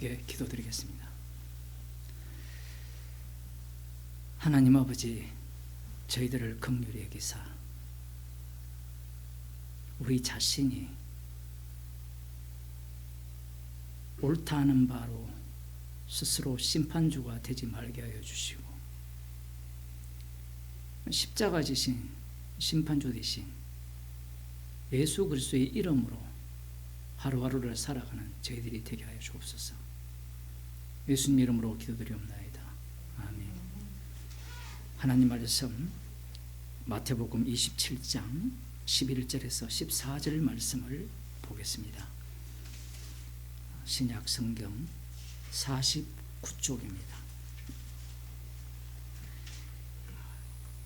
함께 기도드리겠습니다. 하나님 아버지, 저희들을 긍휼히 여기사 우리 자신이 옳다 하는 바로 스스로 심판주가 되지 말게 하여 주시고, 십자가 지신 심판주 되신 예수 그리스도의 이름으로 하루하루를 살아가는 저희들이 되게 하여 주옵소서. 예수님 이름으로 기도드리옵나이다. 아멘. 하나님 말씀 마태복음 27장 11절에서 14절 말씀을 보겠습니다. 신약 성경 49쪽입니다.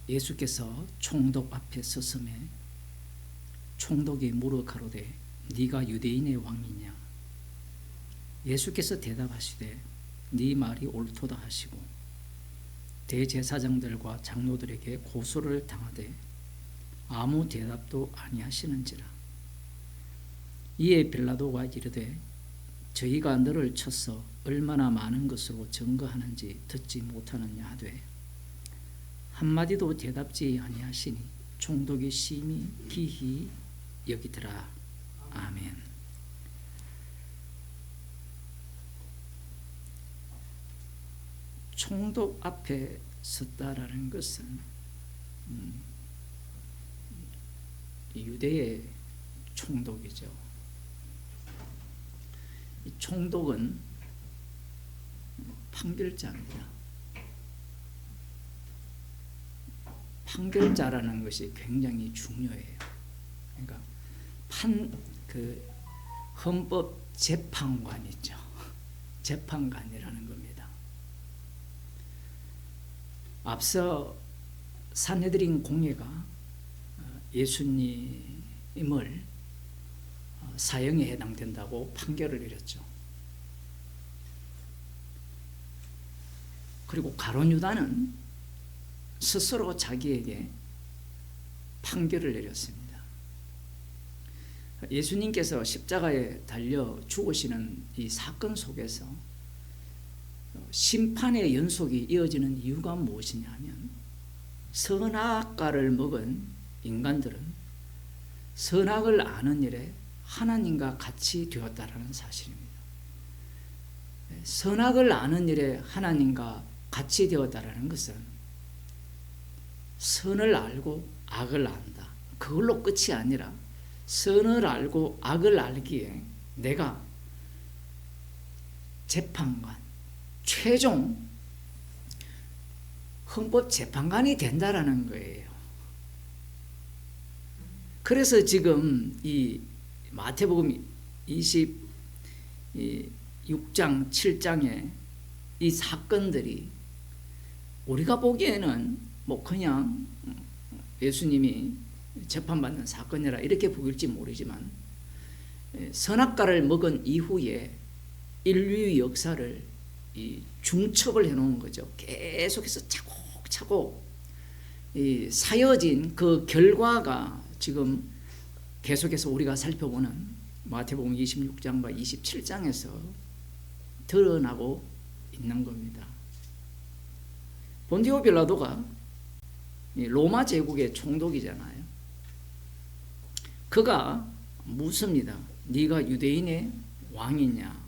예수께서 총독 앞에 서섬에 총독이 물어 가로되 네가 유대인의 왕이냐? 예수께서 대답하시되 네 말이 옳도다 하시고 대제사장들과 장로들에게 고소를 당하되 아무 대답도 아니하시는지라. 이에 빌라도가 이르되 저희가 너를 쳐서 얼마나 많은 것으로 증거하는지 듣지 못하느냐 하되 한마디도 대답지 아니하시니 총독이 심히 기히 여기더라. 아멘. 총독 앞에 섰다라는 것은 유대의 총독이죠. 이 총독은 판결자입니다. 판결자라는 것이 굉장히 중요해요. 그러니까 헌법 재판관 있죠. 재판관이라는 겁니다. 앞서 산헤드린 공회가 예수님을 사형에 해당된다고 판결을 내렸죠. 그리고 가룟 유다는 스스로 자기에게 판결을 내렸습니다. 예수님께서 십자가에 달려 죽으시는 이 사건 속에서 심판의 연속이 이어지는 이유가 무엇이냐 하면 선악과를 먹은 인간들은 선악을 아는 일에 하나님과 같이 되었다라는 사실입니다. 선악을 아는 일에 하나님과 같이 되었다라는 것은 선을 알고 악을 안다. 그걸로 끝이 아니라 선을 알고 악을 알기에 내가 재판관, 최종 헌법재판관이 된다라는 거예요. 그래서 지금 이 마태복음 26장, 7장의 이 사건들이 우리가 보기에는 그냥 예수님이 재판받는 사건이라 이렇게 보일지 모르지만 선악과를 먹은 이후에 인류의 역사를 중첩을 해놓은 거죠. 계속해서 차곡차곡 사여진 그 결과가 지금 계속해서 우리가 살펴보는 마태복음 26장과 27장에서 드러나고 있는 겁니다. 본디오 빌라도가 로마 제국의 총독이잖아요. 그가 묻습니다. 네가 유대인의 왕이냐?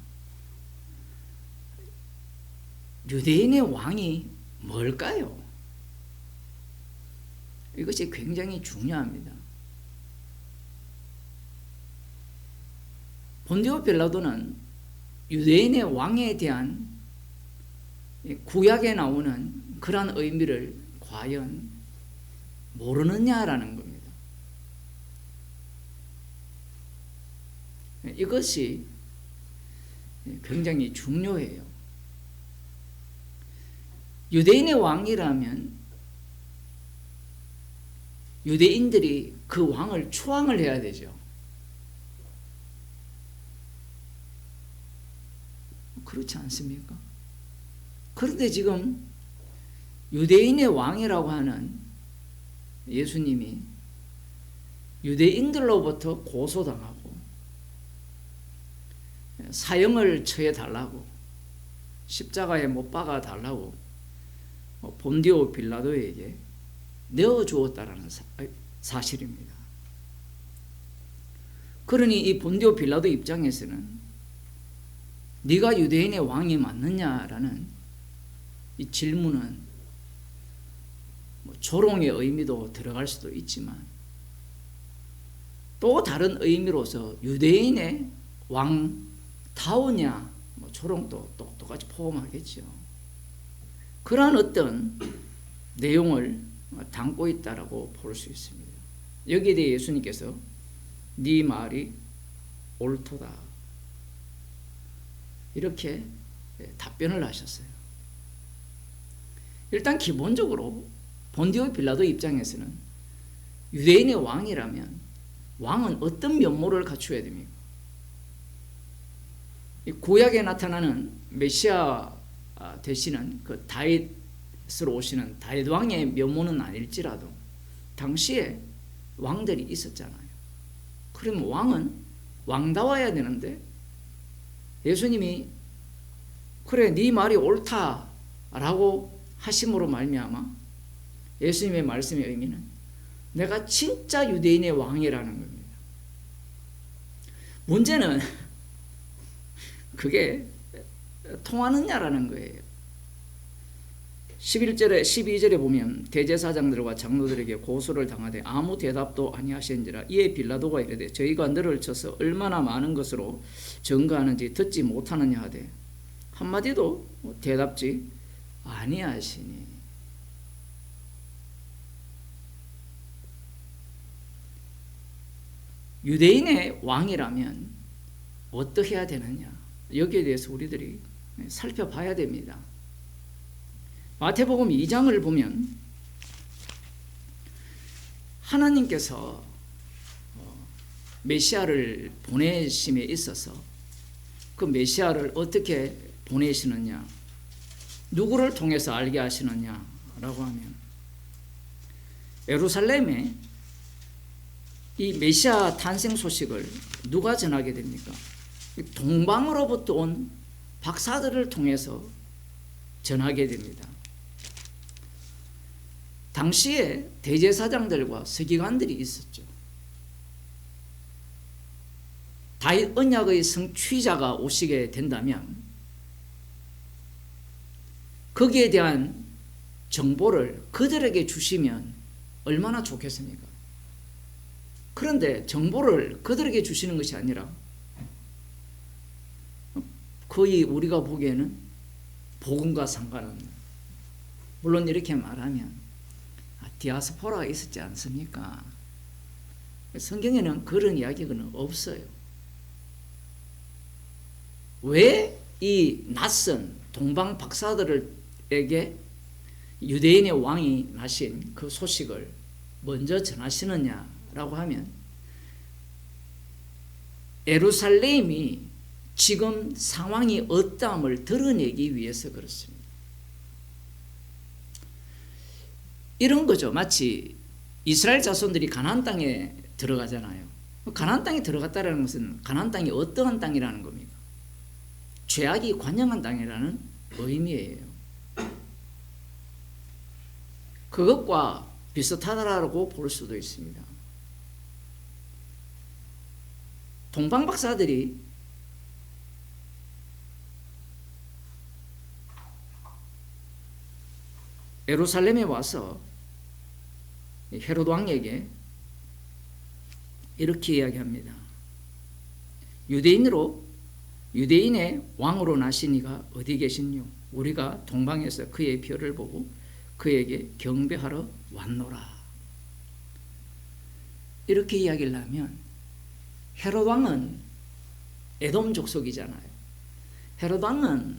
유대인의 왕이 뭘까요? 이것이 굉장히 중요합니다. 본디오 빌라도는 유대인의 왕에 대한 구약에 나오는 그러한 의미를 과연 모르느냐라는 겁니다. 이것이 굉장히 중요해요. 유대인의 왕이라면 유대인들이 그 왕을 추앙을 해야 되죠. 그렇지 않습니까? 그런데 지금 유대인의 왕이라고 하는 예수님이 유대인들로부터 고소당하고 사형을 처해달라고 십자가에 못 박아 달라고 본디오 빌라도에게 내어주었다라는 사실입니다. 그러니 이 본디오 빌라도 입장에서는 네가 유대인의 왕이 맞느냐라는 이 질문은 조롱의 의미도 들어갈 수도 있지만 또 다른 의미로서 유대인의 왕다우냐 조롱도 똑같이 포함하겠죠. 그러한 어떤 내용을 담고 있다라고 볼 수 있습니다. 여기에 대해 예수님께서 네 말이 옳도다 이렇게 답변을 하셨어요. 일단 기본적으로 본디오 빌라도 입장에서는 유대인의 왕이라면 왕은 어떤 면모를 갖추어야 됩니까? 구약에 나타나는 메시아 되시는 그 다윗으로 오시는 다윗 왕의 면모는 아닐지라도 당시에 왕들이 있었잖아요. 그러면 왕은 왕다워야 되는데 예수님이 그래 네 말이 옳다라고 하심으로 말미암아 예수님의 말씀의 의미는 내가 진짜 유대인의 왕이라는 겁니다. 문제는 그게 통하느냐라는 거예요. 11절에 12절에 보면 대제사장들과 장로들에게 고소를 당하되 아무 대답도 아니하시는지라 이에 빌라도가 이르되 저희가 너를 쳐서 얼마나 많은 것으로 증거하는지 듣지 못하느냐 하되 한마디도 대답지 아니하시니. 유대인의 왕이라면 어떻게 해야 되느냐, 여기에 대해서 우리들이 살펴봐야 됩니다. 마태복음 2장을 보면 하나님께서 메시아를 보내심에 있어서 그 메시아를 어떻게 보내시느냐, 누구를 통해서 알게 하시느냐라고 하면 예루살렘에 이 메시아 탄생 소식을 누가 전하게 됩니까? 동방으로부터 온 박사들을 통해서 전하게 됩니다. 당시에 대제사장들과 서기관들이 있었죠. 다윗 언약의 성취자가 오시게 된다면 거기에 대한 정보를 그들에게 주시면 얼마나 좋겠습니까? 그런데 정보를 그들에게 주시는 것이 아니라 거의 우리가 보기에는 복음과 상관없는, 물론 이렇게 말하면 디아스포라가 있었지 않습니까? 성경에는 그런 이야기는 없어요. 왜 이 낯선 동방 박사들에게 유대인의 왕이 나신 그 소식을 먼저 전하시느냐라고 하면 예루살렘이 지금 상황이 어떠함을 드러내기 위해서 그렇습니다. 이런 거죠. 마치 이스라엘 자손들이 가나안 땅에 들어가잖아요. 가나안 땅에 들어갔다는 것은 가나안 땅이 어떠한 땅이라는 겁니까? 죄악이 관영한 땅이라는 의미예요. 그것과 비슷하다라고 볼 수도 있습니다. 동방 박사들이 예루살렘에 와서 헤롯 왕에게 이렇게 이야기합니다. 유대인의 왕으로 나신 이가 어디 계시뇨? 우리가 동방에서 그의 별을 보고 그에게 경배하러 왔노라. 이렇게 이야기를 하면 헤롯 왕은 에돔 족속이잖아요. 헤롯 왕은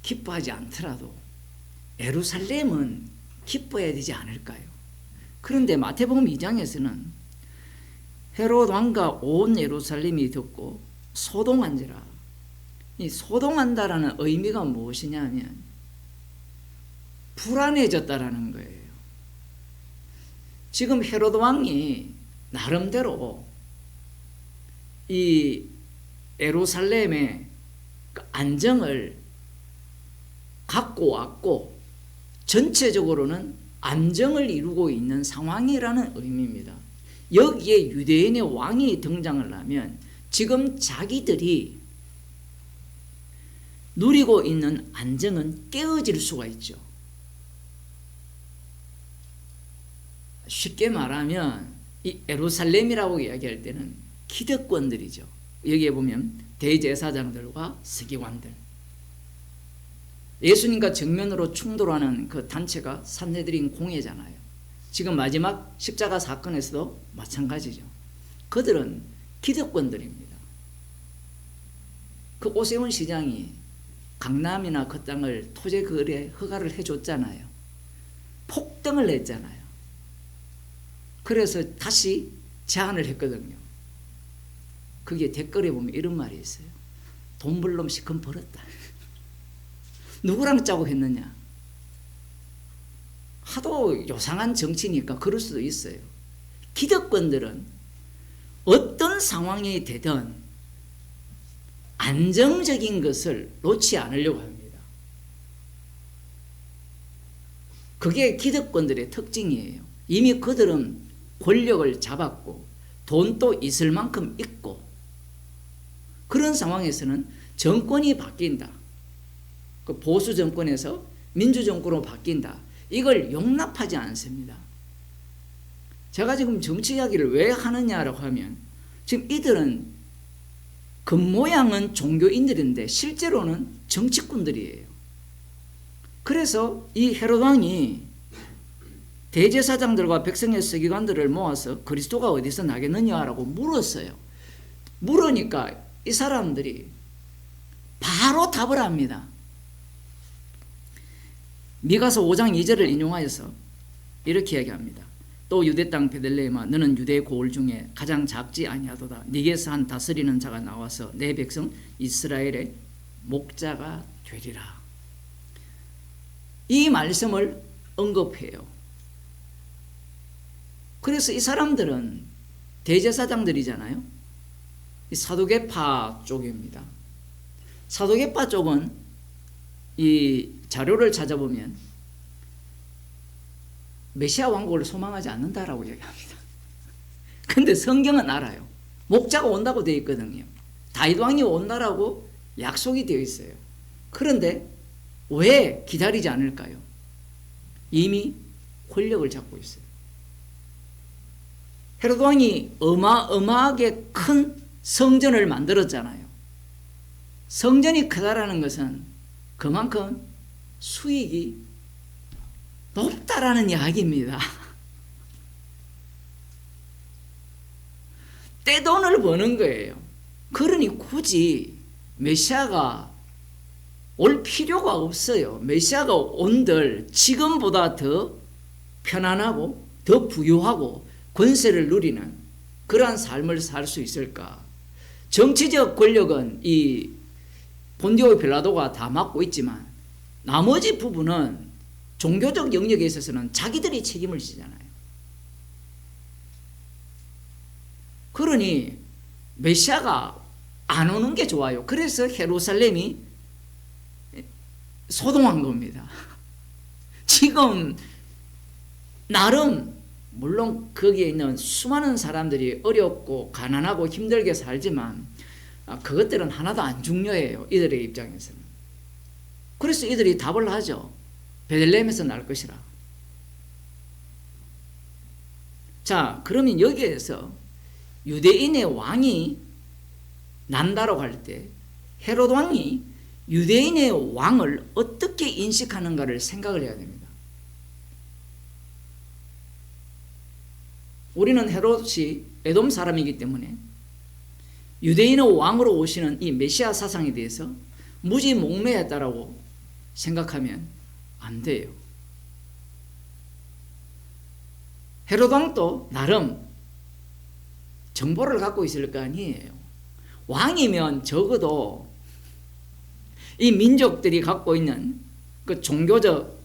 기뻐하지 않더라도 예루살렘은 기뻐해야 되지 않을까요? 그런데 마태복음 2장에서는 헤롯 왕과 온 예루살렘이 듣고 소동한지라. 이 소동한다라는 의미가 무엇이냐 하면 불안해졌다라는 거예요. 지금 헤롯 왕이 나름대로 이 예루살렘의 안정을 갖고 왔고 전체적으로는 안정을 이루고 있는 상황이라는 의미입니다. 여기에 유대인의 왕이 등장을 하면 지금 자기들이 누리고 있는 안정은 깨어질 수가 있죠. 쉽게 말하면 이 예루살렘이라고 이야기할 때는 기득권들이죠. 여기에 보면 대제사장들과 서기관들, 예수님과 정면으로 충돌하는 그 단체가 산헤드린 공회잖아요. 지금 마지막 십자가 사건에서도 마찬가지죠. 그들은 기득권들입니다. 그 오세훈 시장이 강남이나 그 땅을 토지 거래 허가를 해줬잖아요. 폭등을 했잖아요. 그래서 다시 제안을 했거든요. 그게 댓글에 보면 이런 말이 있어요. 돈 벌놈 시큰 벌었다. 누구랑 짜고 했느냐? 하도 요상한 정치니까 그럴 수도 있어요. 기득권들은 어떤 상황이 되든 안정적인 것을 놓지 않으려고 합니다. 그게 기득권들의 특징이에요. 이미 그들은 권력을 잡았고 돈도 있을 만큼 있고 그런 상황에서는 정권이 바뀐다. 그 보수 정권에서 민주 정권으로 바뀐다. 이걸 용납하지 않습니다. 제가 지금 정치 이야기를 왜 하느냐라고 하면 지금 이들은 겉모양은 종교인들인데 실제로는 정치꾼들이에요. 그래서 이 헤롯 왕이 대제사장들과 백성의 서기관들을 모아서 그리스도가 어디서 나겠느냐라고 물었어요. 물으니까 이 사람들이 바로 답을 합니다. 미가서 5장 2절을 인용하여서 이렇게 얘기합니다. 또 유대 땅 베들레헴아 너는 유대 고을 중에 가장 작지 아니하도다. 네게서 한 다스리는 자가 나와서 내 백성 이스라엘의 목자가 되리라. 이 말씀을 언급해요. 그래서 이 사람들은 대제사장들이잖아요. 이 사두개파 쪽입니다. 사두개파 쪽은 이 자료를 찾아보면 메시아 왕국을 소망하지 않는다라고 얘기합니다. 근데 성경은 알아요. 목자가 온다고 되어 있거든요. 다윗 왕이 온다라고 약속이 되어 있어요. 그런데 왜 기다리지 않을까요? 이미 권력을 잡고 있어요. 헤롯 왕이 어마어마하게 큰 성전을 만들었잖아요. 성전이 크다라는 것은 그만큼 수익이 높다라는 이야기입니다. 떼돈을 버는 거예요. 그러니 굳이 메시아가 올 필요가 없어요. 메시아가 온들 지금보다 더 편안하고 더 부유하고 권세를 누리는 그러한 삶을 살 수 있을까? 정치적 권력은 이 본디오 빌라도가 다 맡고 있지만 나머지 부분은 종교적 영역에 있어서는 자기들이 책임을 지잖아요. 그러니 메시아가 안 오는 게 좋아요. 그래서 예루살렘이 소동한 겁니다. 지금 나름 물론 거기에 있는 수많은 사람들이 어렵고 가난하고 힘들게 살지만 그것들은 하나도 안 중요해요. 이들의 입장에서는. 그래서 이들이 답을 하죠. 베들레헴에서 날 것이라. 자, 그러면 여기에서 유대인의 왕이 난다라고 할 때 헤롯 왕이 유대인의 왕을 어떻게 인식하는가를 생각을 해야 됩니다. 우리는 헤롯이 에돔 사람이기 때문에 유대인의 왕으로 오시는 이 메시아 사상에 대해서 무지 목매했다라고 생각하면 안 돼요. 헤롯 왕도 나름 정보를 갖고 있을 거 아니에요. 왕이면 적어도 이 민족들이 갖고 있는 그 종교적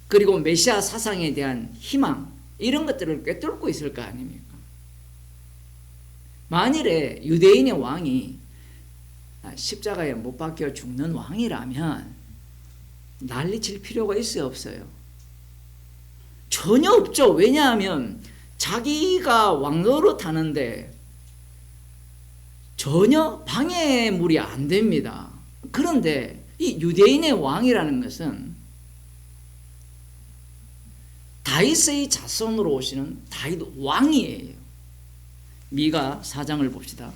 그리고 메시아 사상에 대한 희망 이런 것들을 꿰뚫고 있을 거 아닙니까? 만일에 유대인의 왕이 십자가에 못 박혀 죽는 왕이라면 난리칠 필요가 있어요, 없어요? 전혀 없죠. 왜냐하면 자기가 왕노릇 하는데 전혀 방해물이 안 됩니다. 그런데 이 유대인의 왕이라는 것은 다윗의 자손으로 오시는 다윗 왕이에요. 미가 4장을 봅시다.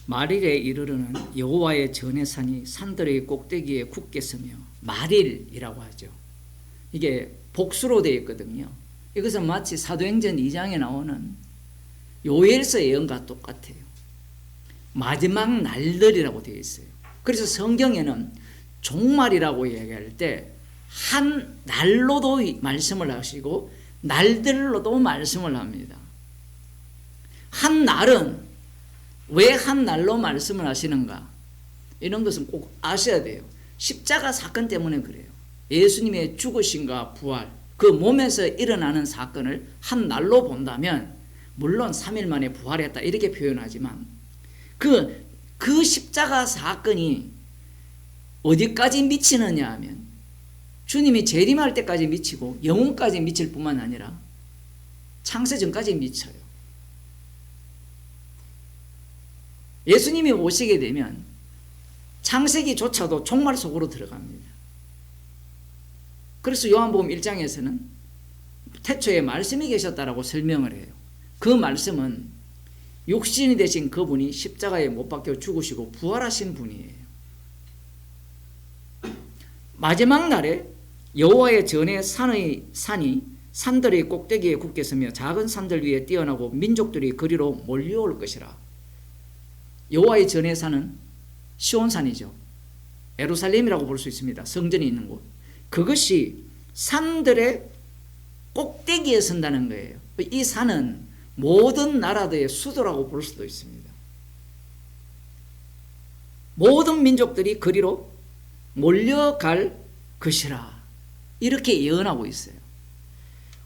마릴에 이르르는 여호와의 전의 산이 산들의 꼭대기에 굳게 서며, 마릴이라고 하죠. 이게 복수로 되어 있거든요. 이것은 마치 사도행전 2장에 나오는 요엘서 예언과 똑같아요. 마지막 날들이라고 되어 있어요. 그래서 성경에는 종말이라고 얘기할 때 한 날로도 말씀을 하시고 날들로도 말씀을 합니다. 한 날은 왜 한 날로 말씀을 하시는가? 이런 것은 꼭 아셔야 돼요. 십자가 사건 때문에 그래요. 예수님의 죽으심과 부활, 그 몸에서 일어나는 사건을 한 날로 본다면, 물론 3일 만에 부활했다 이렇게 표현하지만 그 십자가 사건이 어디까지 미치느냐 하면 주님이 재림할 때까지 미치고 영혼까지 미칠 뿐만 아니라 창세전까지 미쳐요. 예수님이 오시게 되면 창세기조차도 종말 속으로 들어갑니다. 그래서 요한복음 1장에서는 태초에 말씀이 계셨다라고 설명을 해요. 그 말씀은 육신이 되신 그분이 십자가에 못 박혀 죽으시고 부활하신 분이에요. 마지막 날에 여호와의 전에 산이 산들의 꼭대기에 굳게 서며 작은 산들 위에 뛰어나고 민족들이 그리로 몰려올 것이라. 여호와의 전의 산은 시온산이죠. 예루살렘이라고 볼 수 있습니다. 성전이 있는 곳. 그것이 산들의 꼭대기에 선다는 거예요. 이 산은 모든 나라들의 수도라고 볼 수도 있습니다. 모든 민족들이 그리로 몰려갈 것이라, 이렇게 예언하고 있어요.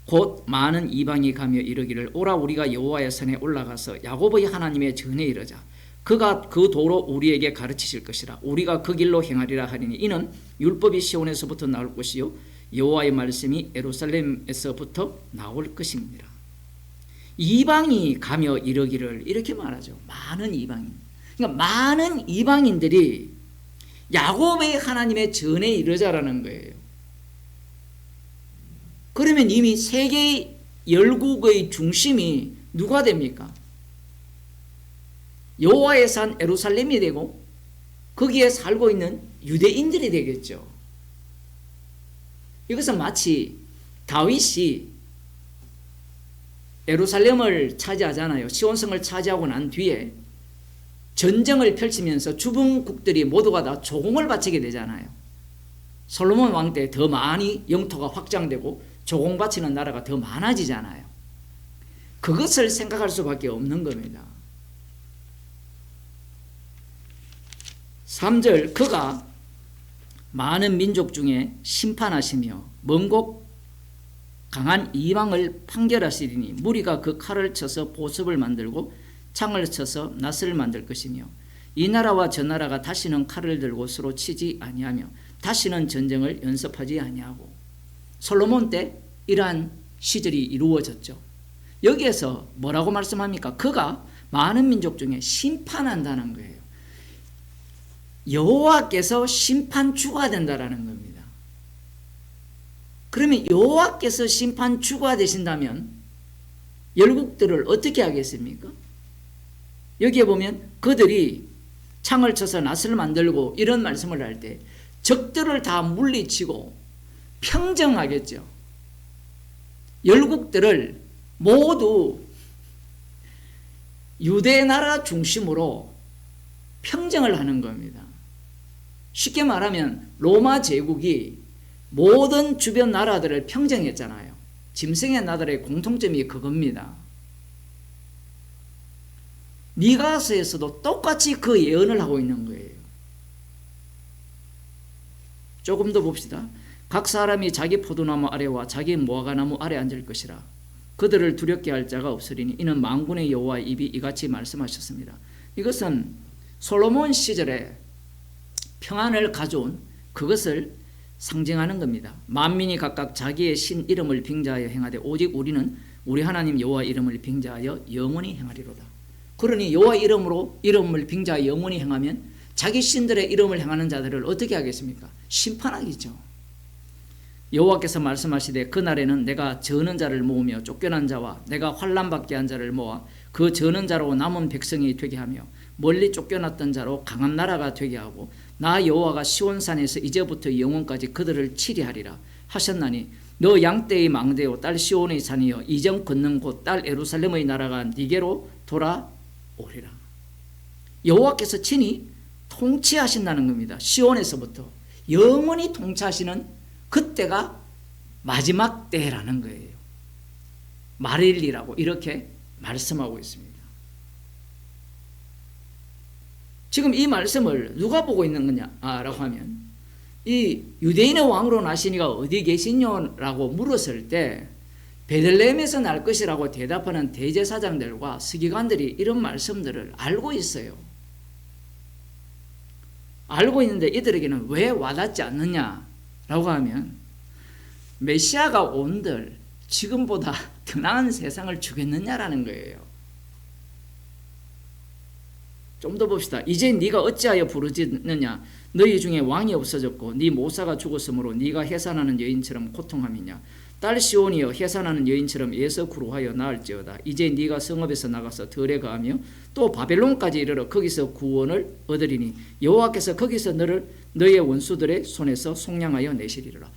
곧 많은 이방이 가며 이르기를, 오라 우리가 여호와의 산에 올라가서 야곱의 하나님의 전에 이르자. 그가 그 도로 우리에게 가르치실 것이라. 우리가 그 길로 행하리라 하리니, 이는 율법이 시온에서부터 나올 것이요 여호와의 말씀이 예루살렘에서부터 나올 것입니다. 이방이 가며 이르기를, 이렇게 말하죠. 많은 이방인. 그러니까 많은 이방인들이 야곱의 하나님의 전에 이르자라는 거예요. 그러면 이미 세계 열국의 중심이 누가 됩니까? 여호와의 산 예루살렘이 되고 거기에 살고 있는 유대인들이 되겠죠. 이것은 마치 다윗이 예루살렘을 차지하잖아요. 시온성을 차지하고 난 뒤에 전쟁을 펼치면서 주변국들이 모두가 다 조공을 바치게 되잖아요. 솔로몬 왕 때 더 많이 영토가 확장되고 조공 바치는 나라가 더 많아지잖아요. 그것을 생각할 수밖에 없는 겁니다. 3절, 그가 많은 민족 중에 심판하시며 먼 곳 강한 이방을 판결하시리니, 무리가 그 칼을 쳐서 보습을 만들고 창을 쳐서 낫을 만들 것이며, 이 나라와 저 나라가 다시는 칼을 들고 서로 치지 아니하며 다시는 전쟁을 연습하지 아니하고. 솔로몬 때 이러한 시절이 이루어졌죠. 여기에서 뭐라고 말씀합니까? 그가 많은 민족 중에 심판한다는 거예요. 여호와께서 심판주가 된다라는 겁니다. 그러면 여호와께서 심판주가 되신다면 열국들을 어떻게 하겠습니까? 여기에 보면 그들이 창을 쳐서 낫을 만들고 이런 말씀을 할 때 적들을 다 물리치고 평정하겠죠. 열국들을 모두 유대 나라 중심으로 평정을 하는 겁니다. 쉽게 말하면 로마 제국이 모든 주변 나라들을 평정했잖아요. 짐승의 나라의 공통점이 그겁니다. 미가서에서도 똑같이 그 예언을 하고 있는 거예요. 조금 더 봅시다. 각 사람이 자기 포도나무 아래와 자기 무화과나무 아래 앉을 것이라. 그들을 두렵게 할 자가 없으리니 이는 만군의 여호와의 입이 이같이 말씀하셨습니다. 이것은 솔로몬 시절에 평안을 가져온 그것을 상징하는 겁니다. 만민이 각각 자기의 신 이름을 빙자하여 행하되 오직 우리는 우리 하나님 여호와 이름을 빙자하여 영원히 행하리로다. 그러니 여호와 이름을 빙자하여 영원히 행하면 자기 신들의 이름을 행하는 자들을 어떻게 하겠습니까? 심판하겠죠. 여호와께서 말씀하시되 그날에는 내가 저는 자를 모으며 쫓겨난 자와 내가 환난받게 한 자를 모아 그 저는 자로 남은 백성이 되게 하며 멀리 쫓겨났던 자로 강한 나라가 되게 하고 나 여호와가 시온산에서 이제부터 영원까지 그들을 치리하리라 하셨나니 너 양떼의 망대요 딸 시온의 산이여 이정 걷는 곳 딸 예루살렘의 나라가 네게로 돌아오리라. 여호와께서 친히 통치하신다는 겁니다. 시온에서부터 영원히 통치하시는 그때가 마지막 때라는 거예요. 말일이라고 이렇게 말씀하고 있습니다. 지금 이 말씀을 누가 보고 있는 거냐라고 하면 이 유대인의 왕으로 나시니가 어디 계시냐라고 물었을 때 베들레헴에서 날 것이라고 대답하는 대제사장들과 서기관들이 이런 말씀들을 알고 있어요. 알고 있는데 이들에게는 왜 와닿지 않느냐라고 하면 메시아가 온들 지금보다 더 나은 세상을 주겠느냐라는 거예요. 좀 더 봅시다. 이제 네가 어찌하여 부르짖느냐? 너희 중에 왕이 없어졌고 네 모사가 죽었으므로 네가 해산하는 여인처럼 고통함이냐? 딸 시온이여 해산하는 여인처럼 애서 구루하여 나을지어다. 이제 네가 성읍에서 나가서 들에 거하며 또 바벨론까지 이르러 거기서 구원을 얻으리니 여호와께서 거기서 너의 원수들의 손에서 속량하여 내시리라.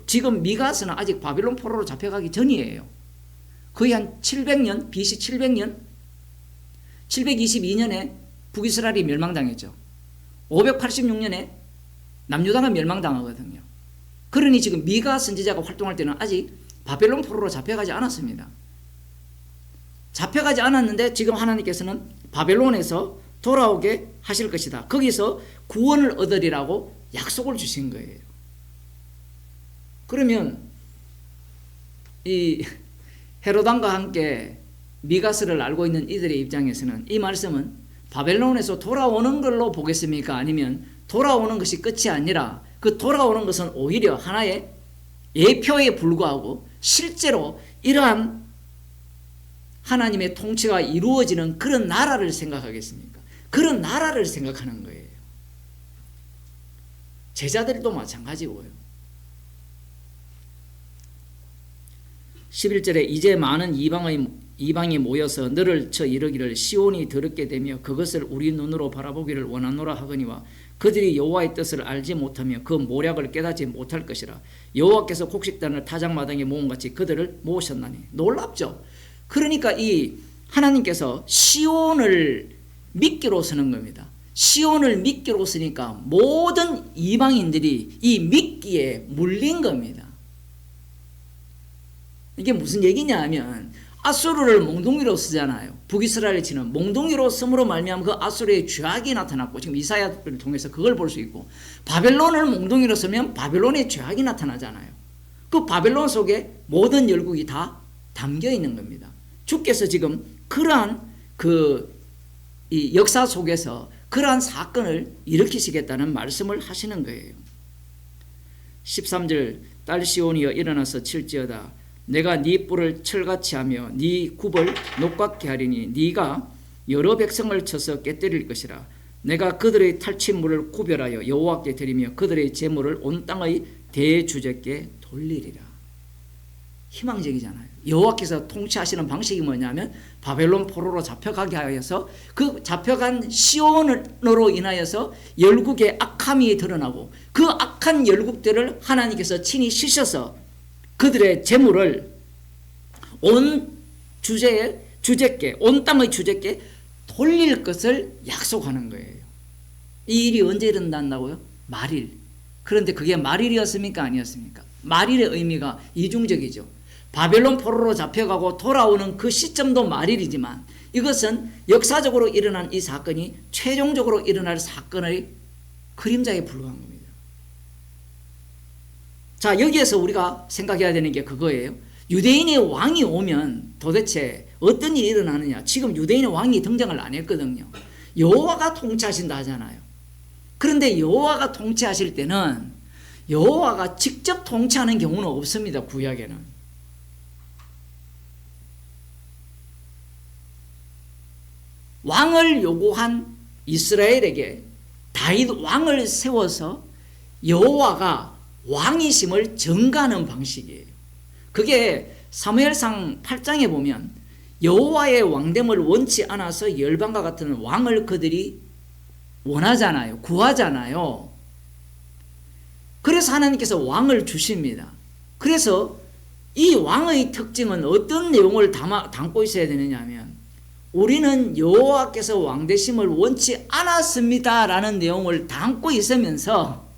지금 미가서는 아직 바벨론 포로로 잡혀가기 전이에요. 거의 한 700년, BC 700년, 722년에 북이스라엘이 멸망당했죠. 586년에 남유다가 멸망당하거든요. 그러니 지금 미가 선지자가 활동할 때는 아직 바벨론 포로로 잡혀가지 않았습니다. 잡혀가지 않았는데 지금 하나님께서는 바벨론에서 돌아오게 하실 것이다. 거기서 구원을 얻으리라고 약속을 주신 거예요. 그러면 이 헤로단과 함께 미가서를 알고 있는 이들의 입장에서는 이 말씀은 바벨론에서 돌아오는 걸로 보겠습니까? 아니면 돌아오는 것이 끝이 아니라 그 돌아오는 것은 오히려 하나의 예표에 불과하고 실제로 이러한 하나님의 통치가 이루어지는 그런 나라를 생각하겠습니까? 그런 나라를 생각하는 거예요. 제자들도 마찬가지고요. 11절에 이제 많은 이방이 모여서 너를 쳐 이르기를 시온이 더럽게 되며 그것을 우리 눈으로 바라보기를 원하노라 하거니와 그들이 여호와의 뜻을 알지 못하며 그 모략을 깨닫지 못할 것이라. 여호와께서 곡식단을 타작마당에 모음같이 그들을 모으셨나니. 놀랍죠. 그러니까 이 하나님께서 시온을 미끼로 쓰는 겁니다. 시온을 미끼로 쓰니까 모든 이방인들이 이 미끼에 물린 겁니다. 이게 무슨 얘기냐 하면 아수르를 몽둥이로 쓰잖아요. 북이스라엘에 치는 몽둥이로 쓰므로 말미암아 그 아수르의 죄악이 나타났고 지금 이사야를 통해서 그걸 볼 수 있고 바벨론을 몽둥이로 쓰면 바벨론의 죄악이 나타나잖아요. 그 바벨론 속에 모든 열국이 다 담겨 있는 겁니다. 주께서 지금 그러한 이 역사 속에서 그러한 사건을 일으키시겠다는 말씀을 하시는 거예요. 13절 딸 시온이여 일어나서 칠지어다. 내가 네 뿔을 철같이 하며 네 굽을 녹같게 하리니 네가 여러 백성을 쳐서 깨뜨릴 것이라. 내가 그들의 탈취물을 구별하여 여호와께 드리며 그들의 재물을 온 땅의 대주제께 돌리리라. 희망적이잖아요. 여호와께서 통치하시는 방식이 뭐냐면 바벨론 포로로 잡혀가게 하여서 그 잡혀간 시온으로 인하여서 열국의 악함이 드러나고 그 악한 열국들을 하나님께서 친히 씻어서 그들의 재물을 온 주제께 온 땅의 주제께 돌릴 것을 약속하는 거예요. 이 일이 언제 일어난다고요? 말일. 그런데 그게 말일이었습니까? 아니었습니까? 말일의 의미가 이중적이죠. 바벨론 포로로 잡혀가고 돌아오는 그 시점도 말일이지만 이것은 역사적으로 일어난 이 사건이 최종적으로 일어날 사건의 그림자에 불과한 겁니다. 자, 여기에서 우리가 생각해야 되는 게 그거예요. 유대인의 왕이 오면 도대체 어떤 일이 일어나느냐. 지금 유대인의 왕이 등장을 안 했거든요. 여호와가 통치하신다 하잖아요. 그런데 여호와가 통치하실 때는 여호와가 직접 통치하는 경우는 없습니다. 구약에는. 왕을 요구한 이스라엘에게 다윗 왕을 세워서 여호와가 왕이심을 전가하는 방식이에요. 그게 사무엘상 8장에 보면 여호와의 왕됨을 원치 않아서 열방과 같은 왕을 그들이 원하잖아요. 구하잖아요. 그래서 하나님께서 왕을 주십니다. 그래서 이 왕의 특징은 어떤 내용을 담고 있어야 되느냐 하면 우리는 여호와께서 왕되심을 원치 않았습니다 라는 내용을 담고 있으면서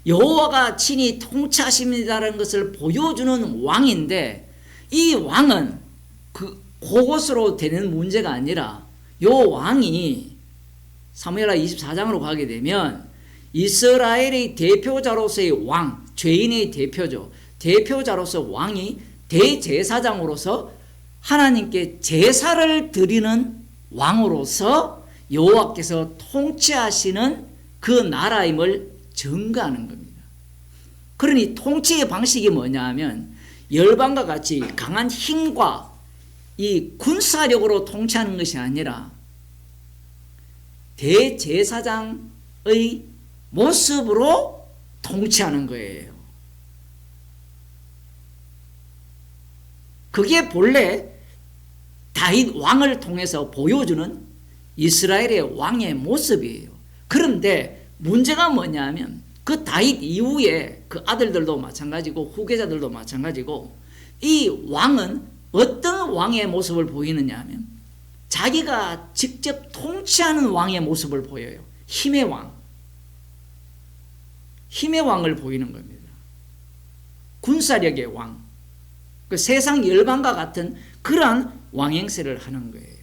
여호와가 친히 통치하십니다라는 것을 보여주는 왕인데, 이 왕은 그것으로 되는 문제가 아니라 요 왕이 사무엘하 24장으로 가게 되면 이스라엘의 대표자로서의 왕, 죄인의 대표죠. 대표자로서 왕이 대제사장으로서 하나님께 제사를 드리는 왕으로서 여호와께서 통치하시는 그 나라임을 증거하는 겁니다. 그러니 통치의 방식이 뭐냐 하면 열방과 같이 강한 힘과 이 군사력으로 통치하는 것이 아니라 대제사장의 모습으로 통치하는 거예요. 그게 본래 다윗 왕을 통해서 보여주는 이스라엘의 왕의 모습이에요. 그런데 문제가 뭐냐면 그 다윗 이후에 그 아들들도 마찬가지고 후계자들도 마찬가지고 이 왕은 어떤 왕의 모습을 보이느냐 하면 자기가 직접 통치하는 왕의 모습을 보여요. 힘의 왕. 힘의 왕을 보이는 겁니다. 군사력의 왕. 그 세상 열방과 같은 그러한 왕행세를 하는 거예요.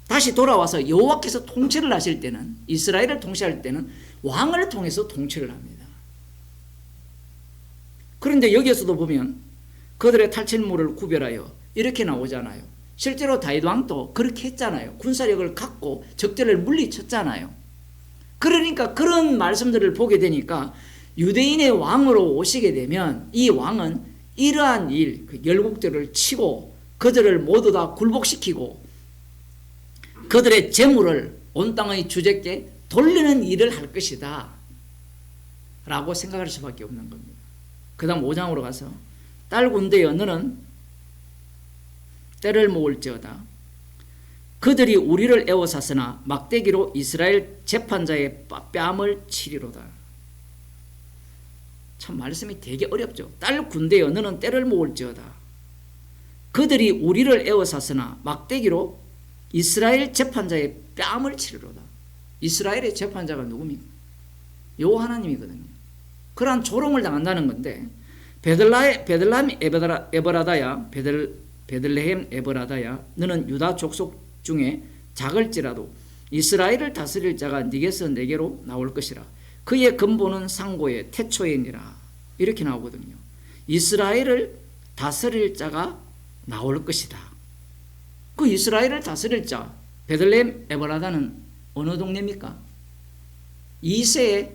다시 돌아와서 여호와께서 통치를 하실 때는, 이스라엘을 통치할 때는 왕을 통해서 통치를 합니다. 그런데 여기에서도 보면 그들의 탈취물을 구별하여 이렇게 나오잖아요. 실제로 다윗 왕도 그렇게 했잖아요. 군사력을 갖고 적들을 물리쳤잖아요. 그러니까 그런 말씀들을 보게 되니까 유대인의 왕으로 오시게 되면 이 왕은 이러한 일, 그 열국들을 치고 그들을 모두 다 굴복시키고 그들의 재물을 온 땅의 주제께 돌리는 일을 할 것이다 라고 생각할 수밖에 없는 겁니다. 그 다음 5장으로 가서 딸 군대여 너는 때를 모을지어다. 그들이 우리를 애워쌌으나 막대기로 이스라엘 재판자의 뺨을 치리로다. 참 말씀이 되게 어렵죠. 딸 군대여 너는 때를 모을지어다. 그들이 우리를 애워쌌으나 막대기로 이스라엘 재판자의 뺨을 치리로다. 이스라엘의 재판자가 누굽니까? 여호와 하나님이거든요. 그러한 조롱을 당한다는 건데 베들레헴 에버라다야 너는 유다 족속 중에 작을지라도 이스라엘을 다스릴 자가 네게서 내게로 나올 것이라. 그의 근본은 상고의 태초이니라. 이렇게 나오거든요. 이스라엘을 다스릴 자가 나올 것이다. 그 이스라엘을 다스릴 자 베들레헴 에버라다는 어느 동네입니까? 이새의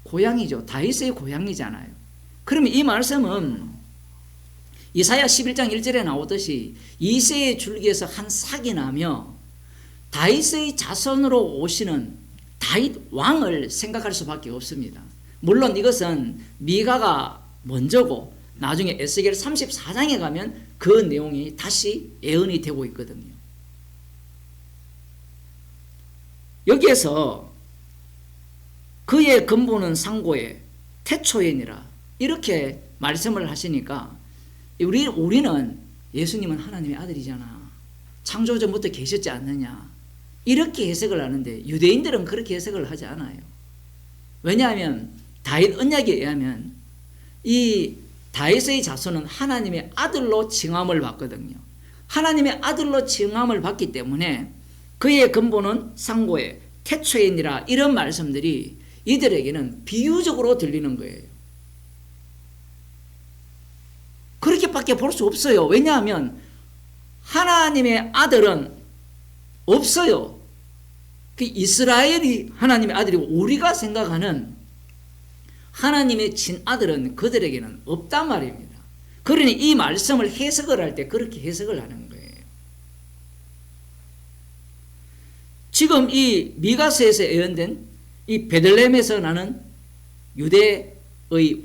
고향이죠. 다윗의 고향이잖아요. 그러면 이 말씀은 이사야 11장 1절에 나오듯이 이새의 줄기에서 한 삭이 나며 다윗의 자손으로 오시는 다윗 왕을 생각할 수밖에 없습니다. 물론 이것은 미가가 먼저고 나중에 에스겔 34장에 가면 그 내용이 다시 예언이 되고 있거든요. 여기에서 그의 근본은 상고의 태초이니라 이렇게 말씀을 하시니까 우리는 예수님은 하나님의 아들이잖아. 창조 전부터 계셨지 않느냐. 이렇게 해석을 하는데 유대인들은 그렇게 해석을 하지 않아요. 왜냐하면 다윗 언약에 의하면 이 다윗의 자손은 하나님의 아들로 칭함을 받거든요. 하나님의 아들로 칭함을 받기 때문에 그의 근본은 상고에 태초에니라, 이런 말씀들이 이들에게는 비유적으로 들리는 거예요. 그렇게밖에 볼 수 없어요. 왜냐하면 하나님의 아들은 없어요. 그 이스라엘이 하나님의 아들이고 우리가 생각하는 하나님의 친아들은 그들에게는 없단 말입니다. 그러니 이 말씀을 해석을 할 때 그렇게 해석을 하는 거예요. 지금 이 미가서에서 예언된 이 베들레헴에서 나는 유대의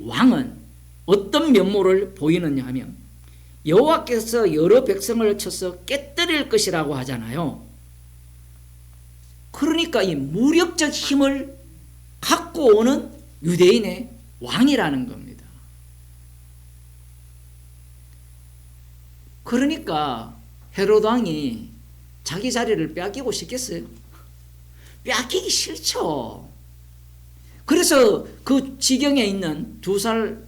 왕은 어떤 면모를 보이느냐 하면 여호와께서 여러 백성을 쳐서 깨뜨릴 것이라고 하잖아요. 그러니까 이 무력적 힘을 갖고 오는 유대인의 왕이라는 겁니다. 그러니까 헤로드 왕이 자기 자리를 빼앗기고 싶겠어요? 빼앗기기 싫죠. 그래서 그 지경에 있는 2살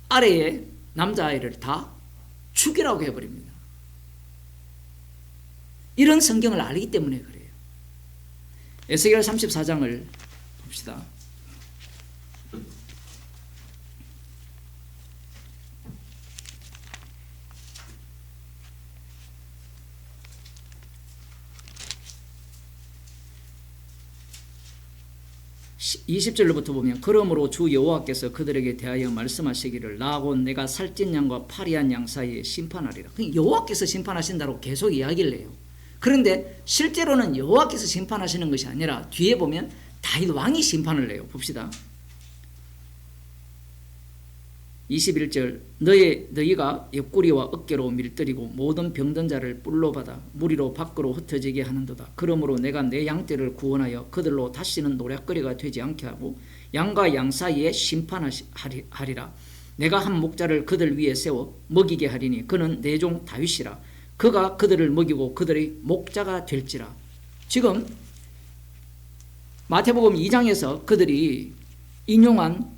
아래의 남자아이를 다 죽이라고 해버립니다. 이런 성경을 알기 때문에 그래요. 에스겔 34장을 봅시다. (20절부터) 보면 그러므로 주 여호와께서 그들에게 대하여 말씀하시기를 나 곧 내가 살찐 양과 파리한 양 사이에 심판하리라. 여호와께서 심판하신다고 계속 이야기를 해요. 그런데 실제로는 여호와께서 심판하시는 것이 아니라 뒤에 보면 다윗 왕이 심판을 해요. 봅시다. 21절 너희가 옆구리와 어깨로 밀들이고 모든 병든 자를 뿔로 받아 무리로 밖으로 흩어지게 하는도다. 그러므로 내가 내 양떼를 구원하여 그들로 다시는 노략거리가 되지 않게 하고 양과 양 사이에 심판하리라. 내가 한 목자를 그들 위에 세워 먹이게 하리니 그는 내 종 다윗이라. 그가 그들을 먹이고 그들의 목자가 될지라. 지금 마태복음 2장에서 그들이 인용한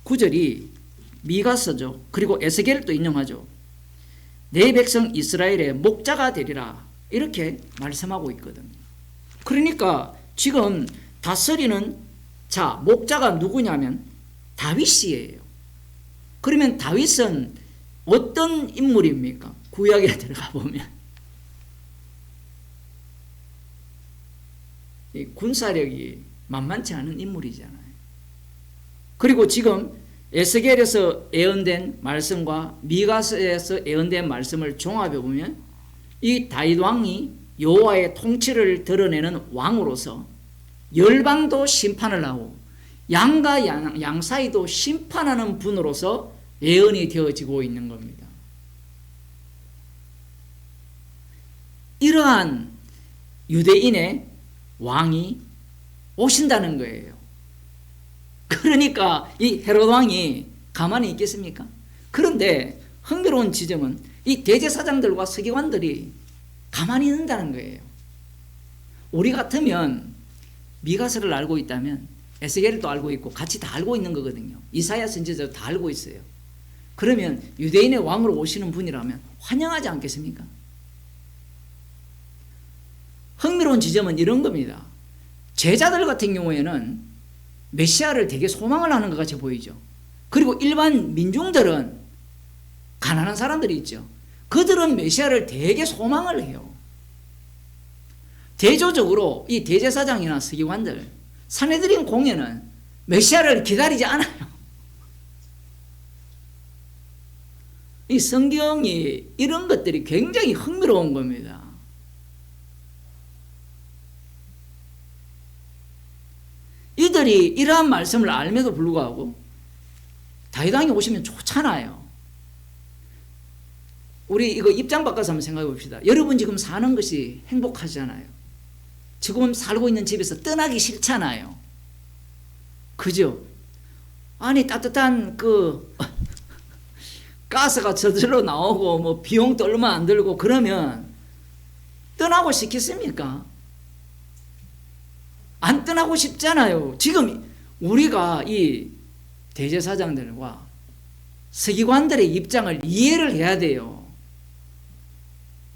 구절이 미가서죠. 그리고 에스겔도 인용하죠. 내 백성 이스라엘의 목자가 되리라, 이렇게 말씀하고 있거든요. 그러니까 지금 다스리는 자 목자가 누구냐면 다윗이에요. 그러면 다윗은 어떤 인물입니까? 구약에 들어가 보면 이 군사력이 만만치 않은 인물이잖아요. 그리고 지금 에스겔에서 예언된 말씀과 미가서에서 예언된 말씀을 종합해 보면 이 다윗 왕이 여호와의 통치를 드러내는 왕으로서 열방도 심판을 하고 양과 양 사이도 심판하는 분으로서 예언이 되어지고 있는 겁니다. 이러한 유대인의 왕이 오신다는 거예요. 그러니까 이 헤롯 왕이 가만히 있겠습니까? 그런데 흥미로운 지점은 이 대제사장들과 서기관들이 가만히 있는다는 거예요. 우리 같으면 미가서를 알고 있다면 에스겔도 알고 있고 같이 다 알고 있는 거거든요. 이사야 선지자도 다 알고 있어요. 그러면 유대인의 왕으로 오시는 분이라면 환영하지 않겠습니까? 흥미로운 지점은 이런 겁니다. 제자들 같은 경우에는 메시아를 되게 소망을 하는 것 같이 보이죠. 그리고 일반 민중들은 가난한 사람들이 있죠. 그들은 메시아를 되게 소망을 해요. 대조적으로 이 대제사장이나 서기관들, 산헤드린 공회는 메시아를 기다리지 않아요. 이 성경이 이런 것들이 굉장히 흥미로운 겁니다. 이들이 이러한 말씀을 알면서 불구하고 다윗 왕이 오시면 좋잖아요. 우리 이거 입장 바꿔서 한번 생각해 봅시다. 여러분 지금 사는 것이 행복하잖아요. 지금 살고 있는 집에서 떠나기 싫잖아요. 그죠? 아니 따뜻한 가스가 저절로 나오고 뭐 비용도 얼마 안 들고 그러면 떠나고 싶겠습니까? 안 떠나고 싶잖아요. 지금 우리가 이 대제사장들과 서기관들의 입장을 이해를 해야 돼요.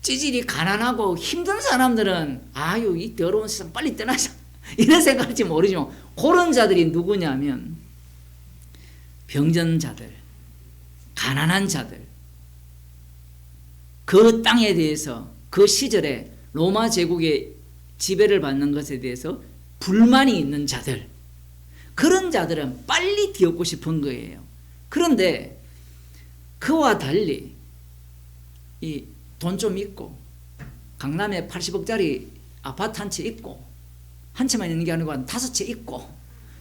찌질이 가난하고 힘든 사람들은 아유 이 더러운 세상 빨리 떠나자 이런 생각할지 모르지만 그런 자들이 누구냐면 병전자들, 가난한 자들, 그 땅에 대해서 그 시절에 로마 제국의 지배를 받는 것에 대해서 불만이 있는 자들, 그런 자들은 빨리 뒤엎고 싶은 거예요. 그런데 그와 달리 이 돈 좀 있고 강남에 80억짜리 아파트 한 채 있고 한 채만 있는 게 아니고 한 5채 있고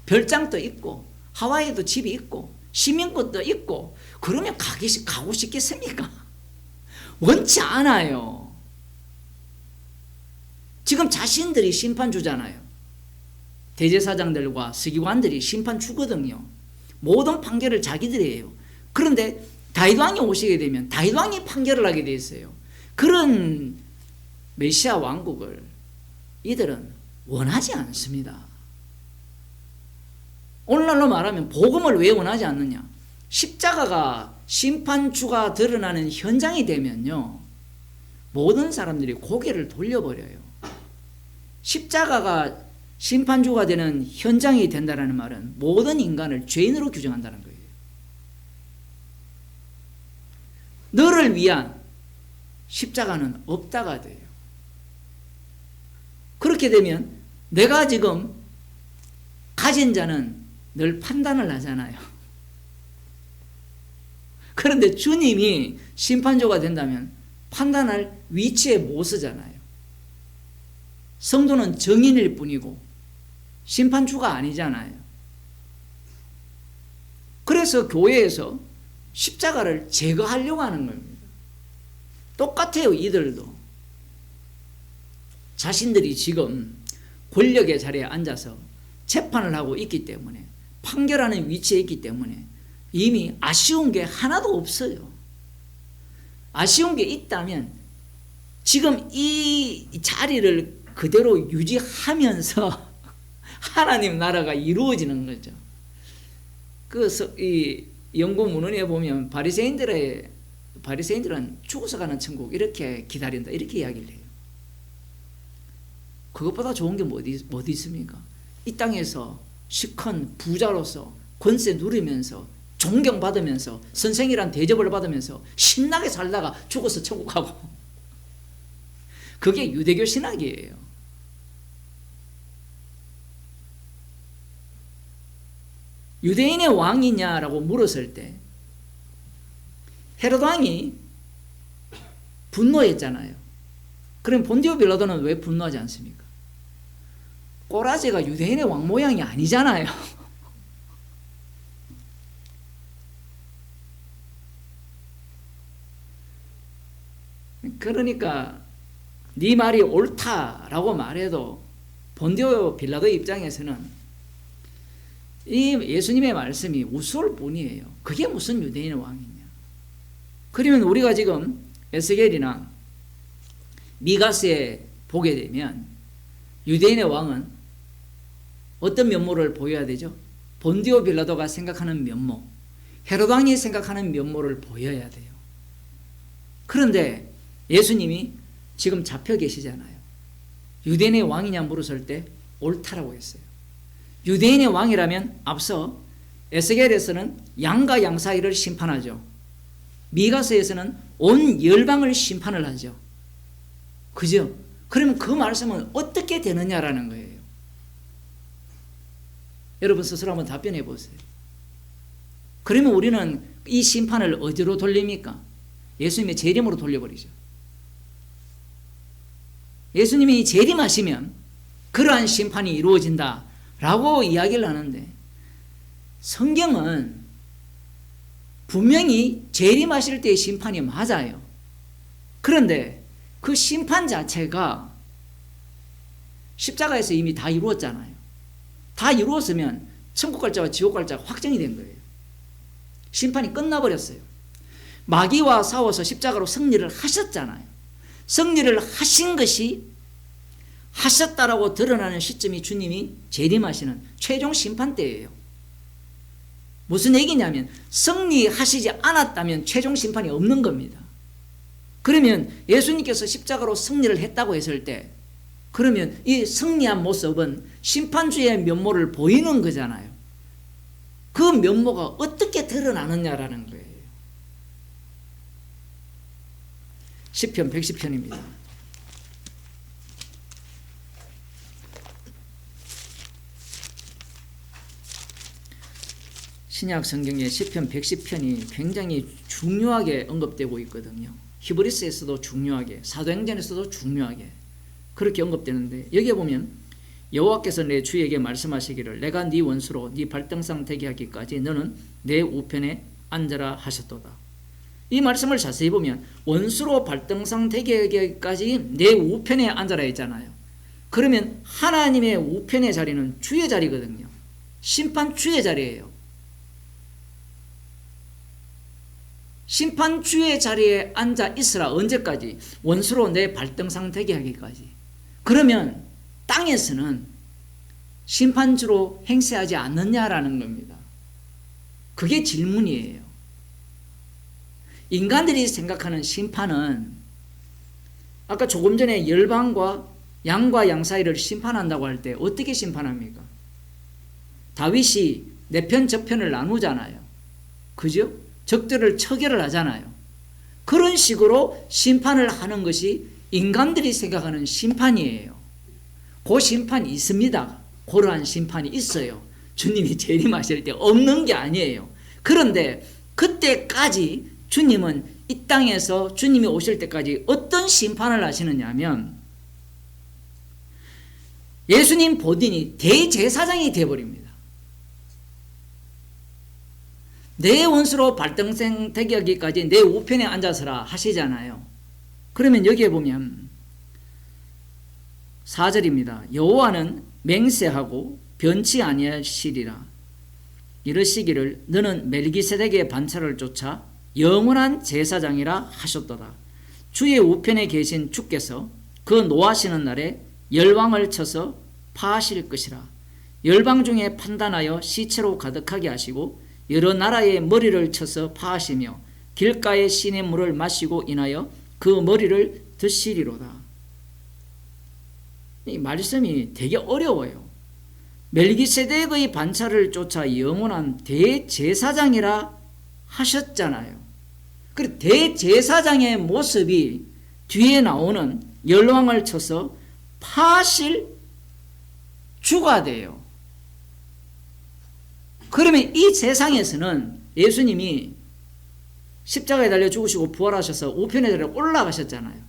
별장도 있고 하와이에도 집이 있고 시민권도 있고 그러면 가고 싶겠습니까? 원치 않아요. 지금 자신들이 심판 주잖아요. 대제사장들과 서기관들이 심판 주거든요. 모든 판결을 자기들이 해요. 그런데 다윗 왕이 오시게 되면 다윗 왕이 판결을 하게 돼 있어요. 그런 메시아 왕국을 이들은 원하지 않습니다. 오늘날로 말하면 복음을 왜 원하지 않느냐? 십자가가 심판주가 드러나는 현장이 되면요, 모든 사람들이 고개를 돌려버려요. 십자가가 심판주가 되는 현장이 된다는 말은 모든 인간을 죄인으로 규정한다는 거예요. 너를 위한 십자가는 없다가 돼요. 그렇게 되면 내가 지금 가진 자는 늘 판단을 하잖아요. 그런데 주님이 심판주가 된다면 판단할 위치에 못 서잖아요. 성도는 정인일 뿐이고 심판주가 아니잖아요. 그래서 교회에서 십자가를 제거하려고 하는 겁니다. 똑같아요. 이들도 자신들이 지금 권력의 자리에 앉아서 재판을 하고 있기 때문에, 판결하는 위치에 있기 때문에 이미 아쉬운 게 하나도 없어요. 아쉬운 게 있다면 지금 이 자리를 그대로 유지하면서 하나님 나라가 이루어지는 거죠. 그래서 이 연구문헌에 보면 바리새인들은 죽어서 가는 천국 이렇게 기다린다 이렇게 이야기를 해요. 그것보다 좋은 게 어디 있습니까? 이 땅에서 시큰 부자로서 권세 누리면서 존경받으면서 선생이란 대접을 받으면서 신나게 살다가 죽어서 천국 가고, 그게 유대교 신학이에요. 유대인의 왕이냐라고 물었을 때 헤롯 왕이 분노했잖아요. 그럼 본디오 빌라도는 왜 분노하지 않습니까? 꼬라지가 유대인의 왕 모양이 아니잖아요. 그러니까 네 말이 옳다라고 말해도 본디오 빌라도의 입장에서는 이 예수님의 말씀이 우스울 뿐이에요. 그게 무슨 유대인의 왕이냐. 그러면 우리가 지금 에스겔이나 미가스에 보게 되면 유대인의 왕은 어떤 면모를 보여야 되죠? 본디오 빌라도가 생각하는 면모, 헤롯 왕이 생각하는 면모를 보여야 돼요. 그런데 예수님이 지금 잡혀 계시잖아요. 유대인의 왕이냐 물었을 때 옳다라고 했어요. 유대인의 왕이라면 앞서 에스겔에서는 양과 양 사이를 심판하죠. 미가서에서는 온 열방을 심판을 하죠. 그죠? 그러면 그 말씀은 어떻게 되느냐라는 거예요. 여러분 스스로 한번 답변해 보세요. 그러면 우리는 이 심판을 어디로 돌립니까? 예수님의 재림으로 돌려버리죠. 예수님이 재림하시면 그러한 심판이 이루어진다라고 이야기를 하는데, 성경은 분명히 재림하실 때의 심판이 맞아요. 그런데 그 심판 자체가 십자가에서 이미 다 이루었잖아요. 다 이루었으면 천국 갈자와 지옥 갈자가 확정이 된 거예요. 심판이 끝나버렸어요. 마귀와 싸워서 십자가로 승리를 하셨잖아요. 승리를 하신 것이 하셨다라고 드러나는 시점이 주님이 재림하시는 최종 심판 때예요. 무슨 얘기냐면 승리하시지 않았다면 최종 심판이 없는 겁니다. 그래서 그러면 예수님께서 십자가로 승리를 했다고 했을 때 그러면 이 승리한 모습은 심판주의 면모를 보이는 거잖아요. 그 면모가 어떻게 드러나느냐라는 거예요. 시편 110편입니다. 신약 성경에 시편 110편이 굉장히 중요하게 언급되고 있거든요. 히브리서에서도 중요하게, 사도행전에서도 중요하게 그렇게 언급되는데 여기에 보면 여호와께서 내 주에게 말씀하시기를 내가 네 원수로 네 발등상 되게 하기까지 너는 내 우편에 앉아라 하셨도다. 이 말씀을 자세히 보면 원수로 발등상 되게 하기까지 내 우편에 앉아라 했잖아요. 그러면 하나님의 우편의 자리는 주의 자리거든요. 심판 주의 자리예요. 심판 주의 자리에 앉아 있으라. 언제까지? 원수로 내 발등상 되게 하기까지. 그러면 땅에서는 심판주로 행세하지 않느냐라는 겁니다. 그게 질문이에요. 인간들이 생각하는 심판은 아까 조금 전에 열방과 양과 양 사이를 심판한다고 할 때 어떻게 심판합니까? 다윗이 내 편 저편을 나누잖아요. 그죠? 적들을 처결을 하잖아요. 그런 식으로 심판을 하는 것이 인간들이 생각하는 심판이에요. 그 심판이 있습니다. 그러한 심판이 있어요. 주님이 재림하실 때 없는 게 아니에요. 그런데 그때까지 주님은 이 땅에서 주님이 오실 때까지 어떤 심판을 하시느냐 하면 예수님 본인이 대제사장이 되어버립니다. 내 원수로 발등상 되게 하기까지 내 우편에 앉아서라 하시잖아요. 그러면 여기에 보면 4절입니다. 여호와는 맹세하고 변치 아니하시리라. 이르시기를 너는 멜기세덱의 반차를 쫓아 영원한 제사장이라 하셨도다. 주의 우편에 계신 주께서 그 노하시는 날에 열왕을 쳐서 파하실 것이라. 열방 중에 판단하여 시체로 가득하게 하시고 여러 나라의 머리를 쳐서 파하시며 길가의 시냇 물을 마시고 인하여 그 머리를 드시리로다. 이 말씀이 되게 어려워요. 멜기세덱의 반차를 쫓아 영원한 대제사장이라 하셨잖아요. 그리고 대제사장의 모습이 뒤에 나오는 열왕을 쳐서 파하실 주가 돼요. 그러면 이 세상에서는 예수님이 십자가에 달려 죽으시고 부활하셔서 우편에 달려 올라가셨잖아요.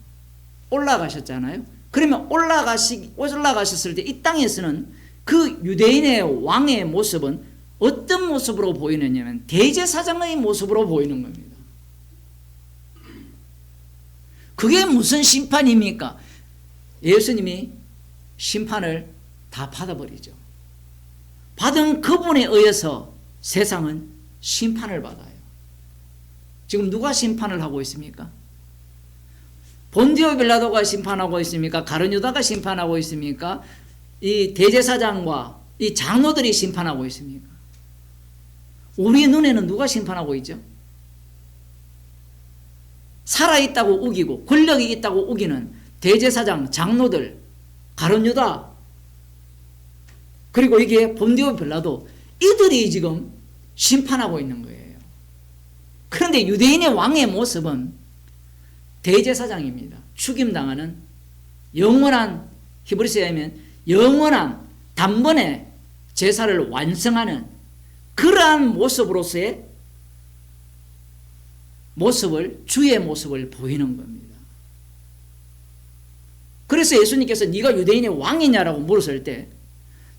그러면 올라가셨을 때 이 땅에서는 그 유대인의 왕의 모습은 어떤 모습으로 보이느냐면 대제사장의 모습으로 보이는 겁니다. 그게 무슨 심판입니까? 예수님이 심판을 다 받아버리죠. 받은 그분에 의해서 세상은 심판을 받아요. 지금 누가 심판을 하고 있습니까? 본디오 빌라도가 심판하고 있습니까? 가룟 유다가 심판하고 있습니까? 이 대제사장과 이 장로들이 심판하고 있습니까? 우리 눈에는 누가 심판하고 있죠? 살아있다고 우기고 권력이 있다고 우기는 대제사장, 장로들, 가룟 유다, 그리고 이게 본디오 빌라도, 이들이 지금 심판하고 있는 거예요. 그런데 유대인의 왕의 모습은 대제사장입니다. 죽임당하는 영원한, 히브리서에 하면 영원한 단번에 제사를 완성하는 그러한 모습으로서의 모습을, 주의 모습을 보이는 겁니다. 그래서 예수님께서 네가 유대인의 왕이냐라고 물었을 때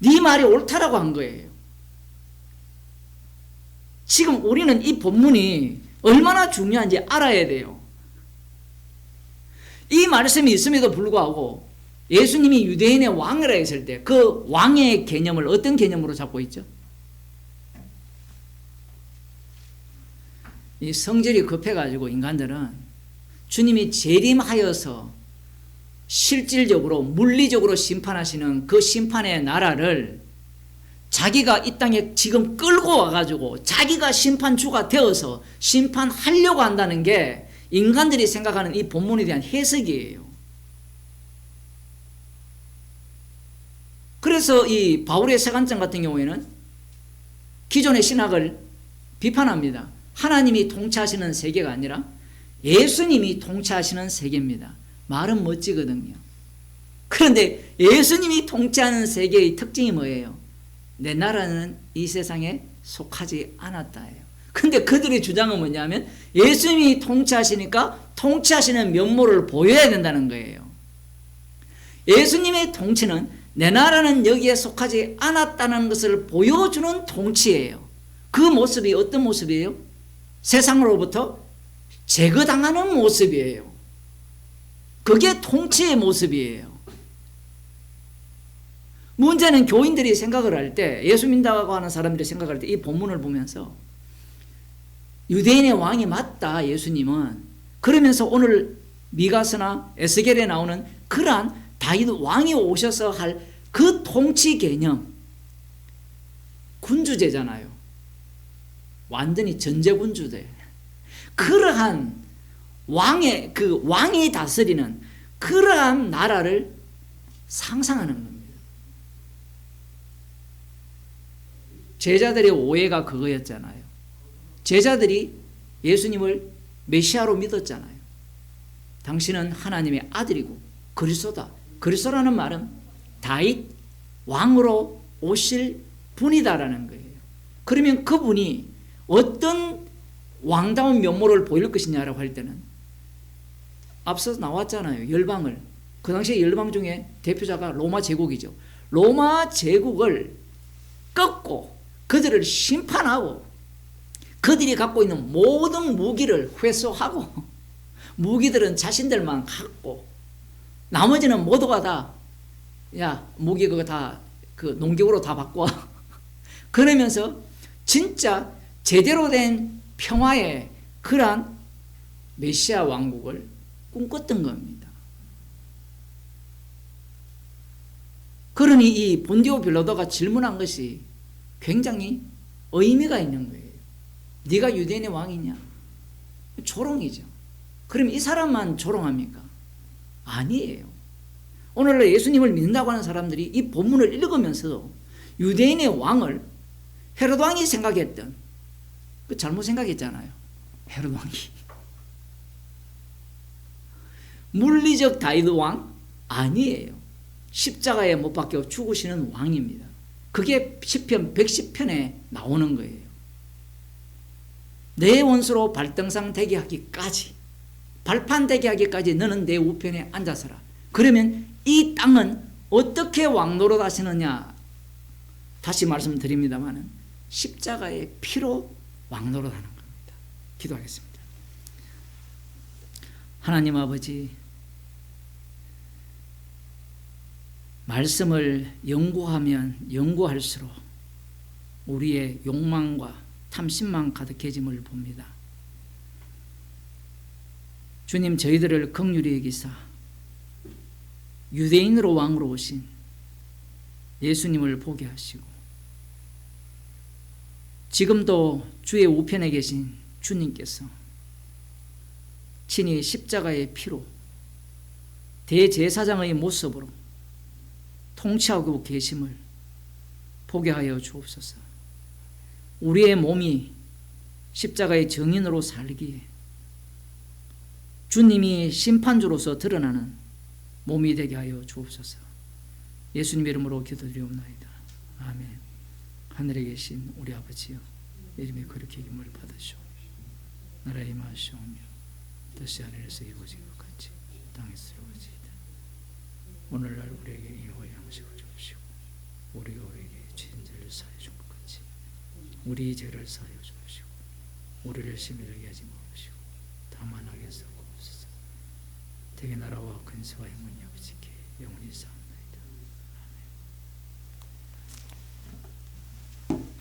네 말이 옳다라고 한 거예요. 지금 우리는 이 본문이 얼마나 중요한지 알아야 돼요. 이 말씀이 있음에도 불구하고 예수님이 유대인의 왕이라 했을 때 그 왕의 개념을 어떤 개념으로 잡고 있죠? 이 성질이 급해가지고 인간들은 주님이 재림하여서 실질적으로 물리적으로 심판하시는 그 심판의 나라를 자기가 이 땅에 지금 끌고 와가지고 자기가 심판주가 되어서 심판하려고 한다는 게 인간들이 생각하는 이 본문에 대한 해석이에요. 그래서 이 바울의 서간장 같은 경우에는 기존의 신학을 비판합니다. 하나님이 통치하시는 세계가 아니라 예수님이 통치하시는 세계입니다. 말은 멋지거든요. 그런데 예수님이 통치하는 세계의 특징이 뭐예요? 내 나라는 이 세상에 속하지 않았다예요. 근데 그들의 주장은 뭐냐면 예수님이 통치하시니까 통치하시는 면모를 보여야 된다는 거예요. 예수님의 통치는 내 나라는 여기에 속하지 않았다는 것을 보여주는 통치예요. 그 모습이 어떤 모습이에요? 세상으로부터 제거당하는 모습이에요. 그게 통치의 모습이에요. 문제는 교인들이 생각을 할 때, 예수 믿는다고 하는 사람들이 생각할 때 이 본문을 보면서 유대인의 왕이 맞다, 예수님은. 그러면서 오늘 미가서나 에스겔에 나오는 그러한 다윗 왕이 오셔서 할 그 통치 개념, 군주제잖아요. 완전히 전제군주제. 그러한 왕이 다스리는 그러한 나라를 상상하는 겁니다. 제자들의 오해가 그거였잖아요. 제자들이 예수님을 메시아로 믿었잖아요. 당신은 하나님의 아들이고 그리스도다. 그리스도라는 말은 다윗 왕으로 오실 분이다라는 거예요. 그러면 그분이 어떤 왕다운 면모를 보일 것이냐라고 할 때는 앞서 나왔잖아요. 열방을. 그 당시에 열방 중에 대표자가 로마 제국이죠. 로마 제국을 꺾고 그들을 심판하고 그들이 갖고 있는 모든 무기를 회수하고 무기들은 자신들만 갖고 나머지는 모두가 다 무기 그거 다 그 농격으로 다 바꿔. 그러면서 진짜 제대로 된 평화의 그러한 메시아 왕국을 꿈꿨던 겁니다. 그러니 이 본디오 빌라도가 질문한 것이 굉장히 의미가 있는 거예요. 네가 유대인의 왕이냐? 조롱이죠. 그럼 이 사람만 조롱합니까? 아니에요. 오늘날 예수님을 믿는다고 하는 사람들이 이 본문을 읽으면서 유대인의 왕을 헤롯 왕이 생각했던 그 잘못 생각했잖아요. 헤롯 왕이 물리적 다윗 왕 아니에요. 십자가에 못 박혀 죽으시는 왕입니다. 그게 시편 110편에 나오는 거예요. 내 원수로 발등상 되게 하기까지, 발판 되게 하기까지 너는 내 우편에 앉아서라. 그러면 이 땅은 어떻게 왕노릇 하시느냐? 다시 말씀드립니다마는 십자가의 피로 왕노릇 하는 겁니다. 기도하겠습니다. 하나님 아버지, 말씀을 연구하면 연구할수록 우리의 욕망과 탐심만 가득해짐을 봅니다. 주님, 저희들을 긍휼히 여기사 유대인으로 왕으로 오신 예수님을 보게 하시고 지금도 주의 우편에 계신 주님께서 친히 십자가의 피로 대제사장의 모습으로 통치하고 계심을 보게 하여 주옵소서. 우리의 몸이 십자가의 증인으로 살기에 주님이 심판주로서 드러나는 몸이 되게 하여 주옵소서. 예수님 이름으로 기도드리옵나이다. 아멘. 하늘에 계신 우리 아버지여, 이름이 거룩히 여김을 받으시오. 나라의 임하시오며 뜻이 하늘에서 이루어진 것 같이 땅에서 이루어지이다. 오늘날 우리에게 일용할 양식을 주옵시고 우리가 우리에게 죄진 죄를 사하여 준 것 같이 우리 죄를 사하여 주옵시고 우리를 시험에 들게 하지 마옵시고 다만 악에서 구하옵소서. 대개 나라와 근세와 영원히 아버지께 영원히 사옵나이다. 아멘.